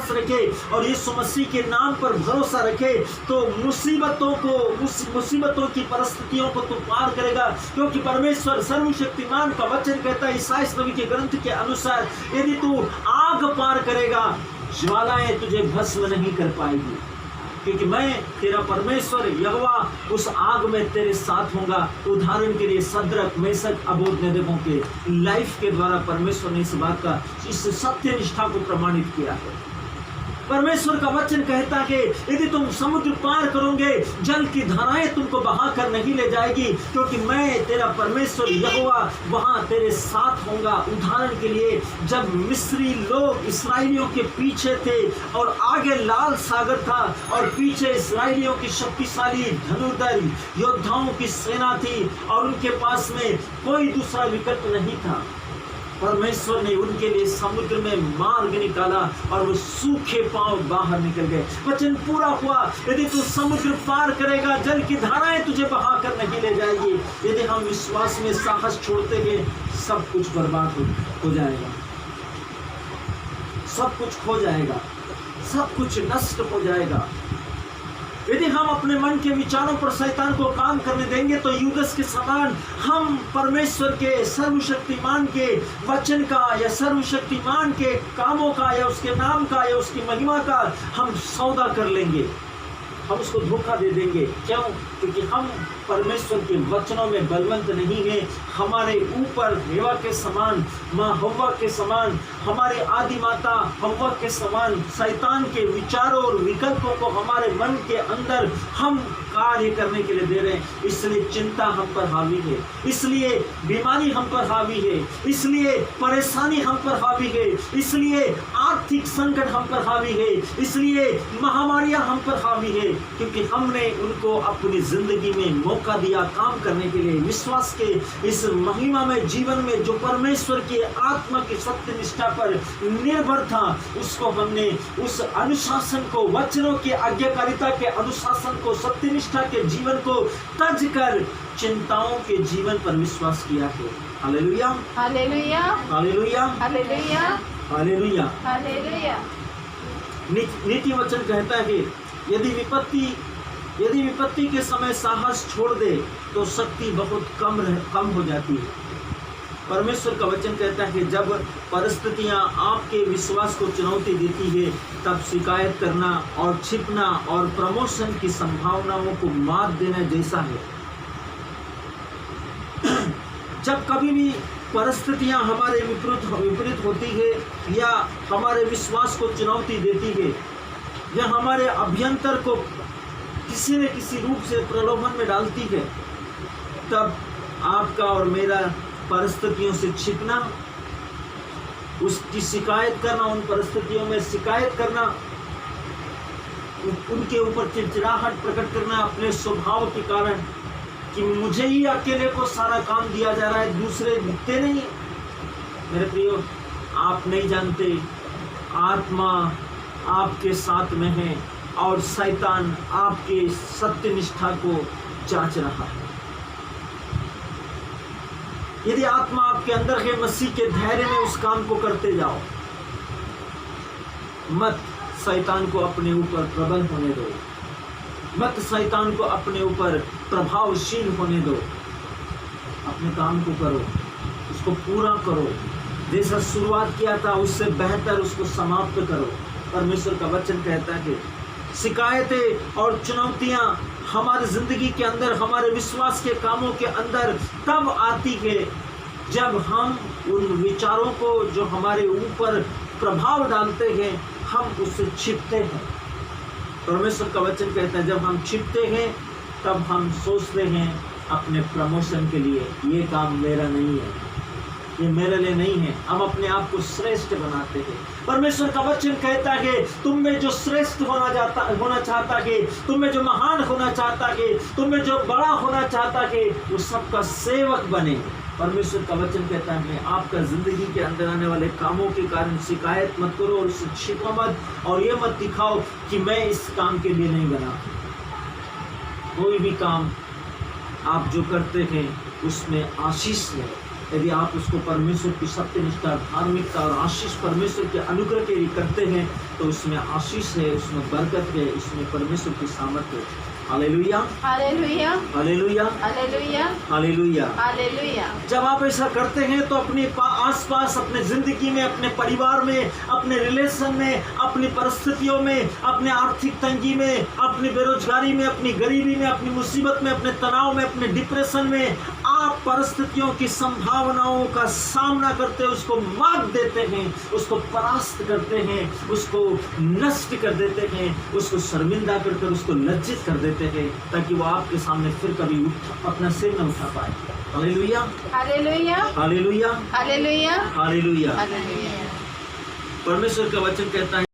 विश्वास रखे और यीशु मसीह के नाम पर भरोसा रखे तो मुसीबतों की परिस्थितियों को तू पार करेगा, क्योंकि परमेश्वर सर्वशक्तिमान का वचन कहता है ईसाई नबी के ग्रंथ के अनुसार, यदि तू आग पार करेगा ज्वालाएं तुझे भस्म नहीं कर पाएगी, क्योंकि मैं तेरा परमेश्वर यहोवा उस आग में तेरे साथ होगा। उदाहरण के लिए सद्रक मेशक अबेदनगो के लाइफ के द्वारा परमेश्वर ने इस बात का, इस सत्य निष्ठा को प्रमाणित किया है। परमेश्वर का वचन कहता है यदि तुम समुद्र पार करोगे जल की धाराएं तुमको बहा कर नहीं ले जाएगी, क्योंकि मैं तेरा परमेश्वर यहोवा वहां तेरे साथ होऊंगा। उदाहरण के लिए जब मिस्री लोग इस्राएलियों के पीछे थे और आगे लाल सागर था और पीछे इस्राएलियों की शक्तिशाली धनुर्धर योद्धाओं की सेना थी और उनके पास में कोई दूसरा विकल्प नहीं था, परमेश्वर ने उनके लिए समुद्र में मार्ग निकाला और वो सूखे पांव बाहर निकल गए। वचन पूरा हुआ, यदि तू समुद्र पार करेगा जल की धाराएं तुझे बहा कर नहीं ले जाएगी। यदि हम विश्वास में साहस छोड़ते हैं सब कुछ बर्बाद हो जाएगा, सब कुछ खो जाएगा, सब कुछ नष्ट हो जाएगा। यदि हम अपने मन के विचारों पर शैतान को काम करने देंगे तो युगस के समान हम परमेश्वर के सर्वशक्तिमान के वचन का या सर्वशक्तिमान के कामों का या उसके नाम का या उसकी महिमा का हम सौदा कर लेंगे, हम उसको धोखा दे देंगे। क्यों? क्योंकि हम परमेश्वर के वचनों में बलवंत नहीं है। हमारे ऊपर हेवा के समान, माँ हव्वा के समान, हमारे आदि माता हव्वा के समान शैतान के विचारों और विकल्पों को हमारे मन के अंदर हम कार्य करने के लिए दे रहे हैं। इसलिए चिंता हम पर हावी है, इसलिए बीमारी हम पर हावी है, इसलिए परेशानी हम पर हावी है, इसलिए आर्थिक संकट हम पर हावी है, इसलिए महामारियां हम पर हावी है, क्योंकि हमने उनको अपनी जिंदगी में मौका दिया काम करने के लिए। विश्वास के इस महिमा में जीवन में जो परमेश्वर की आत्मा की सत्य निष्ठा पर निर्भर था, उसको हमने उस अनुशासन को, वचनों की आज्ञाकारिता के अनुशासन को, सत्य निष्ठा के जीवन को तज कर चिंताओं के जीवन पर विश्वास किया है। Hallelujah, hallelujah, hallelujah, hallelujah, hallelujah, hallelujah. नीति वचन कहता है यदि विपत्ति के समय साहस छोड़ दे तो शक्ति बहुत कम हो जाती है। परमेश्वर का वचन कहता है कि जब परिस्थितियां आपके विश्वास को चुनौती देती है तब शिकायत करना और छिपना और प्रमोशन की संभावनाओं को मात देना जैसा है। जब कभी भी परिस्थितियां हमारे विपरीत होती है या हमारे विश्वास को चुनौती देती है या हमारे अभ्यंतर को किसी न किसी रूप से प्रलोभन में डालती है, तब आपका और मेरा परिस्थितियों से छिपना, उसकी शिकायत करना, उन परिस्थितियों में शिकायत करना, उनके ऊपर चिड़चिड़ाहट प्रकट करना अपने स्वभाव के कारण कि मुझे ही अकेले को सारा काम दिया जा रहा है, दूसरे दिखते नहीं। मेरे प्रियो, आप नहीं जानते आत्मा आपके साथ में है और शैतान आपके सत्य निष्ठा को जांच रहा है। यदि आत्मा आपके अंदर है, मसीह के धैर्य में उस काम को करते जाओ, मत शैतान को अपने ऊपर प्रबल होने दो, मत शैतान को अपने ऊपर प्रभावशील होने दो। अपने काम को करो, उसको पूरा करो, जैसा शुरुआत किया था उससे बेहतर उसको समाप्त करो। परमेश्वर का वचन कहता है कि शिकायतें और चुनौतियां हमारी जिंदगी के अंदर, हमारे विश्वास के कामों के अंदर तब आती है जब हम उन विचारों को जो हमारे ऊपर प्रभाव डालते हैं हम उससे छिपते हैं। परमेश्वर का वचन कहता है जब हम छिपते हैं तब हम सोचते हैं अपने प्रमोशन के लिए, ये काम मेरा नहीं है, ये मेरे लिए नहीं है। हम अपने आप को श्रेष्ठ बनाते हैं। परमेश्वर का वचन कहता है तुम में जो श्रेष्ठ होना चाहता है, तुम में जो महान होना चाहता है, तुम में जो बड़ा होना चाहता है, वो सबका सेवक बने। परमेश्वर का वचन कहता है आपका जिंदगी के अंदर आने वाले कामों के कारण शिकायत मत करो और उससे छिपो मत, और ये मत दिखाओ कि मैं इस काम के लिए नहीं बना। कोई भी काम आप जो करते हैं उसमें आशीष है, यदि आप उसको परमेश्वर की सत्यनिष्ठा, धार्मिकता और आशीष परमेश्वर के अनुग्रह के लिए करते हैं तो उसमें आशीष है, उसमें बरकत है, इसमें परमेश्वर की सामर्थ्य है। Hallelujah, hallelujah, hallelujah, hallelujah, hallelujah. Hallelujah. जब आप ऐसा करते हैं तो अपने आसपास, अपने जिंदगी में, अपने परिवार में, अपने रिलेशन में, अपनी परिस्थितियों में, अपने आर्थिक तंगी में, अपनी बेरोजगारी में, अपनी गरीबी में, अपनी मुसीबत में, अपने तनाव में, अपने डिप्रेशन में, आप परिस्थितियों की संभावनाओं का सामना करते हैं, उसको मात देते हैं, उसको परास्त करते हैं, उसको नष्ट कर देते हैं, उसको शर्मिंदा करके उसको लज्जित कर देते हैं, ताकि वो आपके सामने फिर कभी अपना सिर न उठा पाए। Hallelujah, hallelujah, hallelujah, hallelujah, hallelujah. Hallelujah. परमेश्वर का वचन कहता है